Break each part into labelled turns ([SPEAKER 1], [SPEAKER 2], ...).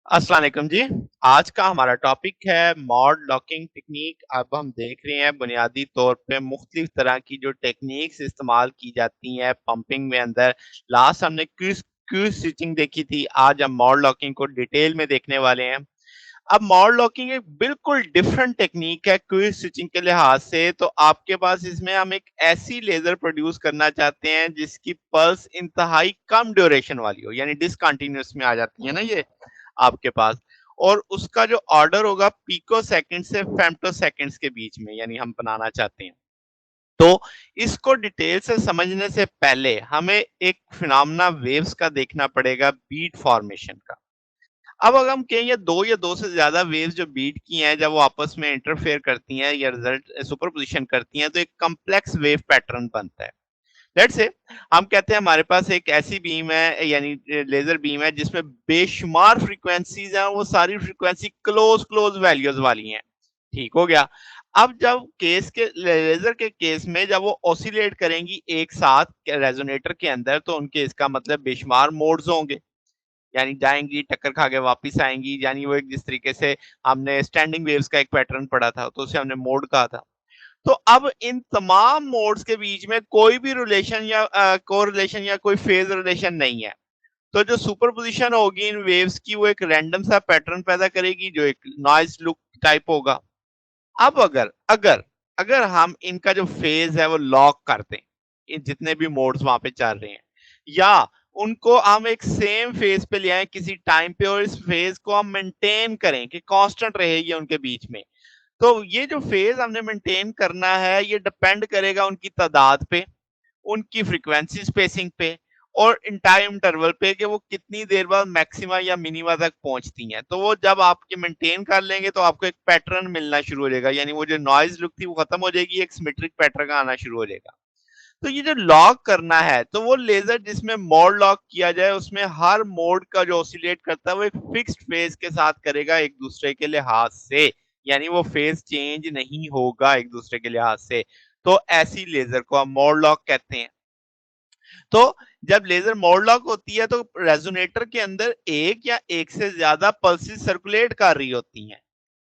[SPEAKER 1] अस्सलाम वालेकुम जी। आज का हमारा टॉपिक है मॉड लॉकिंग टेक्नीक। अब हम देख रहे हैं बुनियादी तौर पे मुख्तलिफ तरह की जो टेक्निक्स इस्तेमाल की जाती हैं पंपिंग में अंदर। लास्ट हमने क्यूज क्यूज स्विचिंग देखी थी, आज हम मॉड लॉकिंग को डिटेल में देखने वाले हैं। अब मॉड लॉकिंग एक बिल्कुल डिफरेंट टेक्नीक है क्यूज स्विचिंग के लिहाज से। तो आपके पास इसमें हम एक ऐसी लेजर प्रोड्यूस करना चाहते हैं जिसकी पल्स इंतहाई कम ड्यूरेशन वाली हो, यानी डिसकंटिन्यूअस में आ जाती है ना ये आपके पास। और उसका जो ऑर्डर होगा पिको सेकंड से फेम्टो सेकंड्स के बीच में, यानी हम बनाना चाहते हैं। तो इसको डिटेल से समझने से पहले हमें एक फिनोमेना वेव्स का देखना पड़ेगा, बीट फॉर्मेशन का। अब अगर हम कहें ये 2 या 2 से ज़्यादा वेव्स जो बीट की हैं, जब वो आपस में इंटरफेयर करती हैं या रिजल्ट सुपरपोज़िशन करती हैं, तो एक कॉम्प्लेक्स वेव पैटर्न बनता है। लेट्स से हम कहते हैं हमारे पास एक ऐसी बीम है, यानी लेज़र बीम है जिसमें बेशुमार फ्रीक्वेंसीज़ हैं, वो सारी फ्रीक्वेंसी क्लोज़ वैल्यूज़ वाली हैं। ठीक हो गया। अब जब केस के लेज़र के केस में जब वो ऑसिलेट करेंगी एक साथ रेज़ोनेटर के अंदर, तो उनके इसका मतलब बेशुमार मोड्स होंगे। यानी जाएँगी, टक्कर खा के वापिस आएँगी, यानी वो एक जिस तरीके से हमने स्टैंडिंग वेव्स का एक पैटर्न पढ़ा था, तो उसे हमने मोड कहा था। तो अब इन तमाम मोड्स के बीच में कोई भी रिलेशन या कोरिलेशन या कोई फेज़ रिलेशन नहीं है। तो जो सुपरपोज़िशन होगी इन वेव्स की, वो एक रैंडम सा पैटर्न पैदा करेगी जो एक नॉइज़ लुक टाइप होगा। अब अगर अगर अगर हम इनका जो फेज़ है वो लॉक कर दें, ये जितने भी मोड्स वहाँ पे चल रहे हैं, या उनको हम एक सेम फेज़ पे ले आएँ किसी टाइम पे और इस फेज़ को हम मेंटेन करें कि कांस्टेंट रहे ये उनके बीच में। तो ये जो फेज़ हमने मेंटेन करना है, ये डिपेंड करेगा उनकी तादाद पे, उनकी फ्रीक्वेंसी स्पेसिंग पे और इन टाइम इंटरवल पे कि वो कितनी देर बाद मैक्सिमा या मिनिमा तक पहुँचती हैं। तो वो जब आप ये मेंटेन कर लेंगे तो आपको एक पैटर्न मिलना शुरू हो जाएगा, यानी वो जो नॉइज़ लुक थी वो खत्म हो जाएगी, एक सिमेट्रिक पैटर्न आना शुरू हो जाएगा। तो ये जो लॉक करना है, तो वो लेज़र जिसमें मोड लॉक किया जाए, उसमें हर मोड का जो ऑसिलेट करता है वो एक फिक्स्ड फेज़ के साथ करेगा एक दूसरे के लिहाज से, यानी वो फेज़ चेंज नहीं होगा एक दूसरे के लिहाज से। तो ऐसी लेज़र को हम मोड लॉक कहते हैं। तो जब लेजर मोड लॉक होती है तो रेजोनेटर के अंदर एक या एक से ज्यादा पल्सेस सर्कुलेट कर रही होती हैं।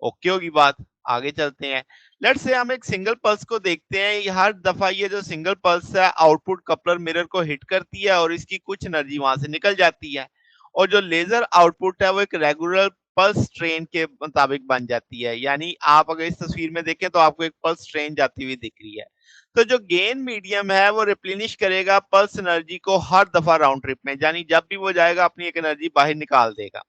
[SPEAKER 1] ओके होगी बात। आगे चलते हैं। लेट्स से हम एक सिंगल पल्स को देखते हैं। ये हर दफा ये जो सिंगल पल्स है आउटपुट कपलर मिरर को हिट करती है और इसकी कुछ एनर्जी वहां से निकल जाती है, और जो लेजर आउटपुट है वो एक रेगुलर पल्स ट्रेन के मुताबिक बन जाती है। यानी आप अगर इस तस्वीर में देखें तो आपको एक पल्स ट्रेन जाती हुई दिख रही है। तो जो गेन मीडियम है वो रिप्लेनिश करेगा पल्स एनर्जी को हर दफा राउंड ट्रिप में, यानी जब भी वो जाएगा अपनी एक एनर्जी बाहर निकाल देगा।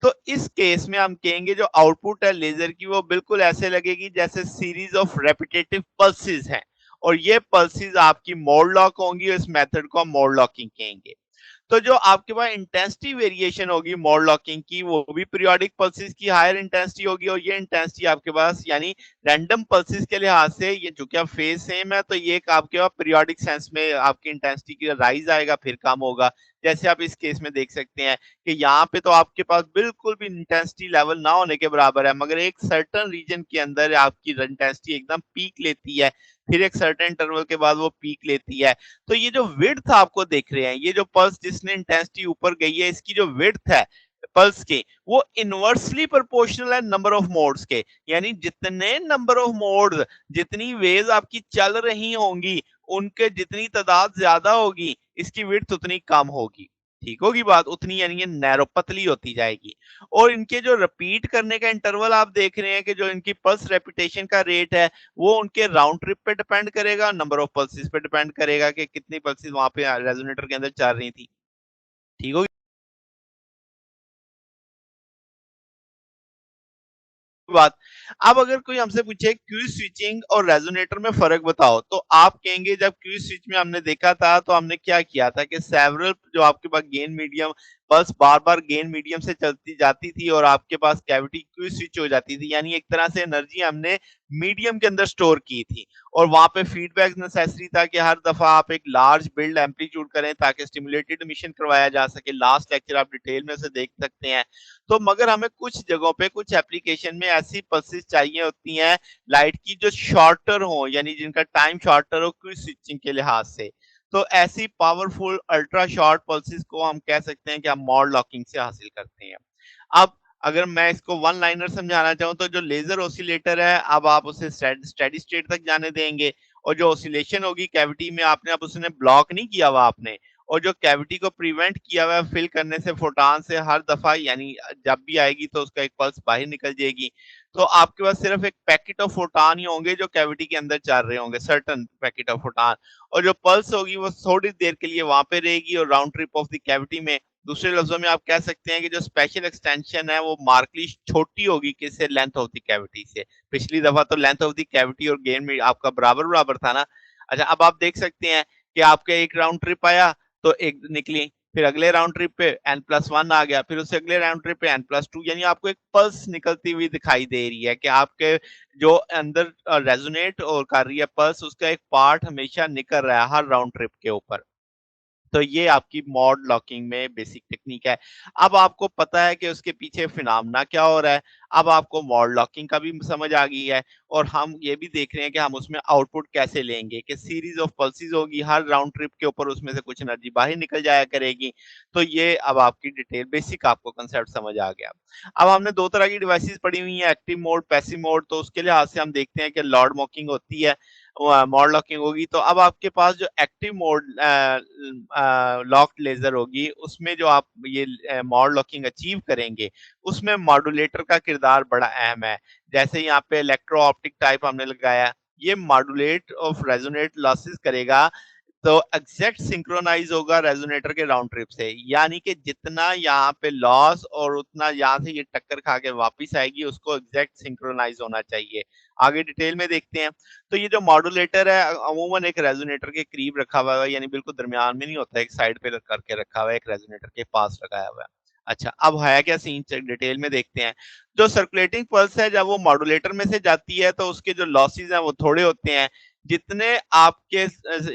[SPEAKER 1] तो इस केस में हम कहेंगे जो आउटपुट है लेजर की वो बिल्कुल ऐसे लगेगी जैसे सीरीज ऑफ रेपिटेटिव पल्सेस हैं, और ये पल्सेस आपकी मोड लॉक होंगी, और इस मेथड को हम मोड लॉकिंग कहेंगे। तो जो आपके पास इंटेंसिटी वेरिएशन होगी मोड लॉकिंग की, वो भी पीरियोडिक पल्सेस की हायर इंटेंसिटी होगी, और ये इंटेंसिटी आपके पास यानी रैंडम पल्सेस के लिहाज से ये चूंकि अब फेज सेम है, तो ये एक आपके पास पीरियोडिक सेंस में आपकी इंटेंसिटी की राइज आएगा फिर कम होगा। जैसे आप इस केस में देख सकते हैं कि यहाँ पे तो आपके पास बिल्कुल भी इंटेंसिटी लेवल ना होने के बराबर है, मगर एक सर्टेन रीजन के अंदर आपकी इंटेंसिटी एकदम पीक लेती है, फिर एक सर्टेन इंटरवल के बाद वो पीक लेती है। तो ये जो विड्थ आप देख रहे हैं, ये जो पल्स जिसने इंटेंसिटी ऊपर गई है, इसकी जो विड्थ है पल्स की, वो इनवर्सली प्रोपोर्शनल है नंबर ऑफ मोड्स के। यानी जितने नंबर ऑफ मोड्स, जितनी वेव्स आपकी चल रही होंगी, उनके जितनी तादाद ज्यादा होगी, इसकी विड्थ उतनी कम होगी। ठीक होगी बात, उतनी यानी ये नैरो पतली होती जाएगी। और इनके जो रिपीट करने का इंटरवल आप देख रहे हैं कि जो इनकी पल्स रेपिटेशन का रेट है, वो उनके राउंड ट्रिप पे डिपेंड करेगा, नंबर ऑफ पल्सेस पे डिपेंड करेगा कि कितनी पल्सेस वहां पे रेजोनेटर के अंदर चल रही थी। ठीक होगी बात। अब अगर कोई हमसे पूछे क्यू स्विचिंग और रेजोनेटर में फर्क बताओ, तो आप कहेंगे जब क्यू स्विच में हमने देखा था तो हमने क्या किया था कि सेवरल जो आपके पास गेन मीडियम पल्स बार बार गेन मीडियम से चलती जाती थी और आपके पास कैविटी क्यू स्विच हो जाती थी, यानी एक तरह से एनर्जी हमने मीडियम के अंदर स्टोर की थी। और वहां पे फीडबैक नेसेसरी था कि हर दफा आप एक लार्ज बिल्ड एम्पलीट्यूड करें ताकि स्टिमुलेटेड इमिशन करवाया जा सके। लास्ट लेक्चर आप डिटेल में उसे देख सकते हैं। तो मगर हमें कुछ जगहों पे कुछ एप्लीकेशन में ऐसी पल्सेस चाहिए होती हैं लाइट की जो शॉर्टर हो, यानी जिनका टाइम शॉर्टर हो क्विक स्विचिंग के लिहाज से। तो ऐसी पावरफुल अल्ट्रा शॉर्ट पल्सेस को हम कह सकते हैं कि हम मॉड लॉकिंग से हासिल करते हैं। अब अगर मैं इसको वन लाइनर समझाना चाहूँ तो जो लेज़र ऑसिलेटर है, अब आप उसे स्टेडी स्टेट तक जाने देंगे और जो ऑसिलेशन होगी कैविटी में आपने अब उसने ब्लॉक नहीं किया हुआ आपने और जो कैविटी को प्रिवेंट किया हुआ है फिल करने से फोटॉन से हर दफ़ा यानी जब भी आएगी तो उसका एक पल्स बाहर निकल जाएगी। तो आपके पास सिर्फ़ एक पैकेट ऑफ फोटॉन ही होंगे जो कैविटी के अंदर चल रहे होंगे, सर्टेन पैकेट ऑफ फोटॉन और जो पल्स होगी वो थोड़ी देर के लिए वहाँ पे रहेगी और round trip of the cavity में दूसरे लफ्ज़ों में आप कह सकते हैं कि जो स्पेशल एक्सटेंशन है वो मार्कली छोटी होगी किससे लेंथ ऑफ द कैविटी से। पिछली दफ़ा तो लेंथ ऑफ द कैविटी और गेन में आपका बराबर-बराबर था ना। अच्छा अब आप देख सकते हैं कि आपका एक राउंड ट्रिप आया तो एक निकली, फिर अगले राउंड ट्रिप पे n+1 आ गया, फिर उससे अगले राउंड ट्रिप पे n+2 यानी आपको एक पल्स निकलती हुई दिखाई दे रही है कि आपके जो अंदर रेजोनेट और कर रही है पल्स उसका एक पार्ट हमेशा निकल रहा है हर राउंड ट्रिप के ऊपर। तो ये आपकी मॉड लॉकिंग में बेसिक टेक्निक है। अब आपको पता है कि उसके पीछे फिनोमेना क्या हो रहा है, अब आपको मॉड लॉकिंग का भी समझ आ गई है और हम ये भी देख रहे हैं कि हम उसमें आउटपुट कैसे लेंगे कि सीरीज़ ऑफ पल्सेस होगी, हर राउंड ट्रिप के ऊपर उसमें से कुछ एनर्जी बाहर निकल जाया करेगी। तो ये अब आपकी डिटेल बेसिक आपको कांसेप्ट समझ आ गया। अब हमने 2 तरह की डिवाइसेस पढ़ी हुई हैं, एक्टिव मोड, पैसिव मोड तो उसके लिहाज से हम देखते हैं कि लॉर्ड मॉकिंग होती है मॉड लॉकिंग होगी तो अब आपके पास जो एक्टिव मोड लॉक्ड लेजर होगी उसमें जो आप ये मॉड लॉकिंग अचीव करेंगे उसमें मॉड्यूलेटर का किरदार बड़ा अहम है जैसे यहाँ पे इलेक्ट्रो ऑप्टिक टाइप हमने लगाया ये मॉड्यूलेट ऑफ रेजोनेट लॉसेस करेगा तो एग्जैक्ट सिंक्रोनाइज होगा रेजोनेटर के राउंड ट्रिप से यानी कि जितना यहाँ पे लॉस और उतना यहाँ से ये टक्कर खा के वापिस आएगी उसको एग्जैक्ट सिंक्रोनाइज होना चाहिए आगे डिटेल में देखते हैं तो ये जो मॉड्यूलेटर है अमूमन एक रेजोनेटर के करीब रखा हुआ है यानी बिल्कुल दरमियान में नहीं होता एक साइड पे करके रखा हुआ है एक रेजोनेटर के पास लगाया हुआ है अच्छा अब है क्या सीन डिटेल में देखते हैं जो सर्कुलेटिंग पल्स है जब वो मॉड्यूलेटर में से जाती है तो उसके जो लॉसेस हैं वो थोड़े होते हैं जितने आपके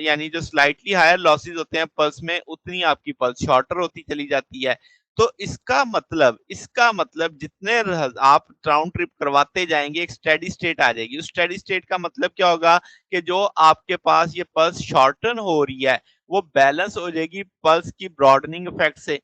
[SPEAKER 1] यानी जो स्लाइटली हायर लॉसेस होते हैं पल्स में उतनी आपकी पल्स शॉर्टर होती चली जाती है तो इसका मतलब जितने आप राउंड ट्रिप करवाते जाएंगे एक स्टेडी स्टेट आ जाएगी उस स्टेडी स्टेट का मतलब क्या होगा कि जो आपके पास ये पल्स शॉर्टन हो रही है वो बैलेंस हो जाएगी पल्स की ब्रॉडनिंग इफेक्ट से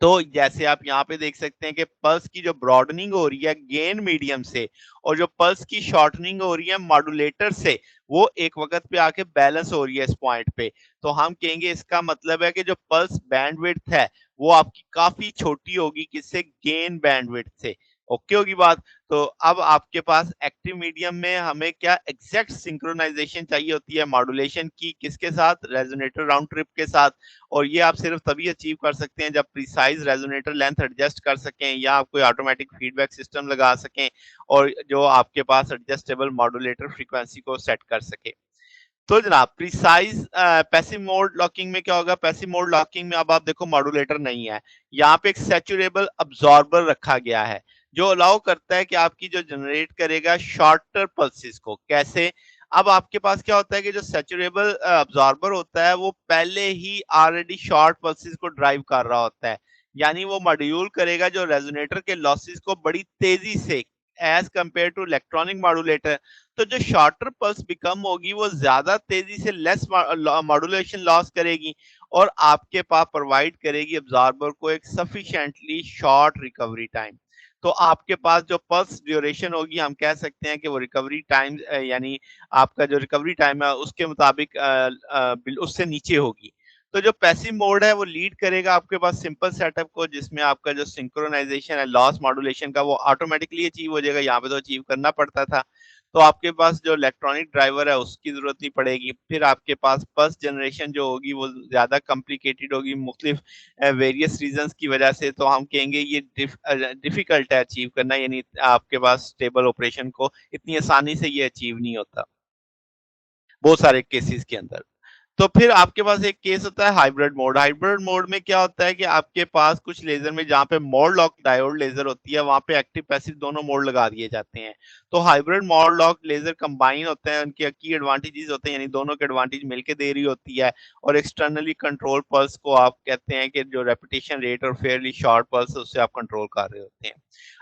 [SPEAKER 1] तो जैसे आप यहाँ पे देख सकते हैं कि पल्स की जो ब्रॉडनिंग हो रही है गेन मीडियम से और जो पल्स की शॉर्टनिंग हो रही है मॉड्यूलेटर से वो एक वक्त पे आके बैलेंस हो रही है इस पॉइंट पे तो हम कहेंगे इसका मतलब है कि जो पल्स बैंडविड्थ है वो आपकी काफी छोटी होगी किससे गेन बैंडविड्थ से ओके होगी बात तो अब आपके पास एक्टिव मीडियम में हमें क्या एग्जैक्ट सिंक्रोनाइजेशन चाहिए होती है मॉड्यूलेशन की किसके साथ रेजोनेटर राउंड ट्रिप के साथ और ये आप सिर्फ तभी अचीव कर सकते हैं जब प्रिसाइज रेजोनेटर लेंथ एडजस्ट कर सकें या आप कोई ऑटोमेटिक फीडबैक सिस्टम लगा सकें और जो आपके पास एडजस्टेबल मॉड्यूलेटर फ्रीक्वेंसी को सेट कर सके तो जनाब प्रिसाइज पैसिव मोड लॉकिंग में क्या होगा पैसिव मोड लॉकिंग में अब आप देखो मॉड्यूलेटर नहीं है यहाँ पे एक सैचुरेबल अब्जॉर्बर रखा गया है जो अलाउ करता है कि आपकी जो जनरेट करेगा शॉर्टर पल्सेस को कैसे अब आपके पास क्या होता है कि जो सैचुरेबल अब्जॉर्बर होता है वो पहले ही ऑलरेडी शॉर्ट पल्सेस को ड्राइव कर रहा होता है यानी वो मॉड्यूल करेगा जो रेजोनेटर के लॉसेस को बड़ी तेजी से as compare to electronic modulator तो जो शॉर्टर पल्स बिकम होगी वो ज्यादा तेजी से लेस मॉड्यूलेशन लॉस करेगी और आपके पास प्रोवाइड करेगी अब्जॉर्बर को एक सफिशिएंटली शॉर्ट रिकवरी टाइम तो आपके पास जो पल्स ड्यूरेशन होगी हम कह सकते हैं कि वो रिकवरी टाइम यानी आपका जो रिकवरी टाइम है उसके मुताबिक उससे नीचे होगी तो जो पैसिव मोड है वो लीड करेगा आपके पास सिंपल सेटअप को जिसमें आपका जो सिंक्रोनाइजेशन है लॉस मॉड्यूलेशन का वो ऑटोमेटिकली अचीव हो जाएगा यहाँ पे तो अचीव करना पड़ता था तो आपके पास जो इलेक्ट्रॉनिक ड्राइवर है उसकी जरूरत नहीं पड़ेगी फिर आपके पास फर्स्ट जनरेशन जो होगी वो ज्यादा कॉम्प्लिकेटेड होगी मुख्तलिफ वेरियस रीजंस की वजह से तो हम कहेंगे ये डिफिकल्ट है अचीव करना यानी आपके पास स्टेबल ऑपरेशन को इतनी आसानी से ये अचीव नहीं होता बहुत सारे केसेस के अंदर तो फिर आपके पास एक केस होता है हाइब्रिड मोड में क्या होता है कि आपके पास कुछ लेजर में जहां पे मोड लॉक डायोड लेजर होती है वहां पे एक्टिव पैसिव दोनों मोड लगा दिए जाते हैं तो hybrid mode lock laser combine होते हैं उनके की एडवांटेजेस होते हैं यानी दोनों के एडवांटेज मिलके दे रही होती है और एक्सटर्नली कंट्रोल पल्स को आप कहते हैं कि जो रेपिटेशन रेट और फेयरली शॉर्ट पल्स उससे आप कंट्रोल कर रहे होते हैं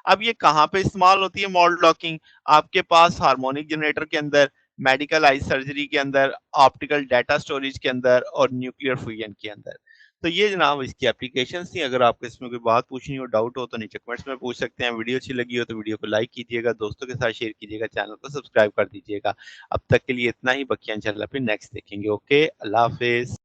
[SPEAKER 1] अब ये कहाँ पे इस्तेमाल होती है मोड लॉकिंग आपके पास हार्मोनिक जनरेटर के अंदर मेडिकल आई सर्जरी के अंदर, ऑप्टिकल डाटा स्टोरेज के अंदर और न्यूक्लियर फ्यूजन के अंदर। तो ये जनाब इसकी एप्लीकेशंस थी। अगर आपको इसमें कोई बात पूछनी हो, डाउट हो तो नीचे कमेंट्स में पूछ सकते हैं। वीडियो अच्छी लगी हो तो वीडियो को लाइक कीजिएगा, दोस्तों के साथ शेयर कीजिएगा, चैनल को सब्सक्राइब कर दीजिएगा। अब तक के लिए इतना ही, बाकी इंशाल्लाह फिर नेक्स्ट देखेंगे। ओके, अल्लाह हाफ़िज़।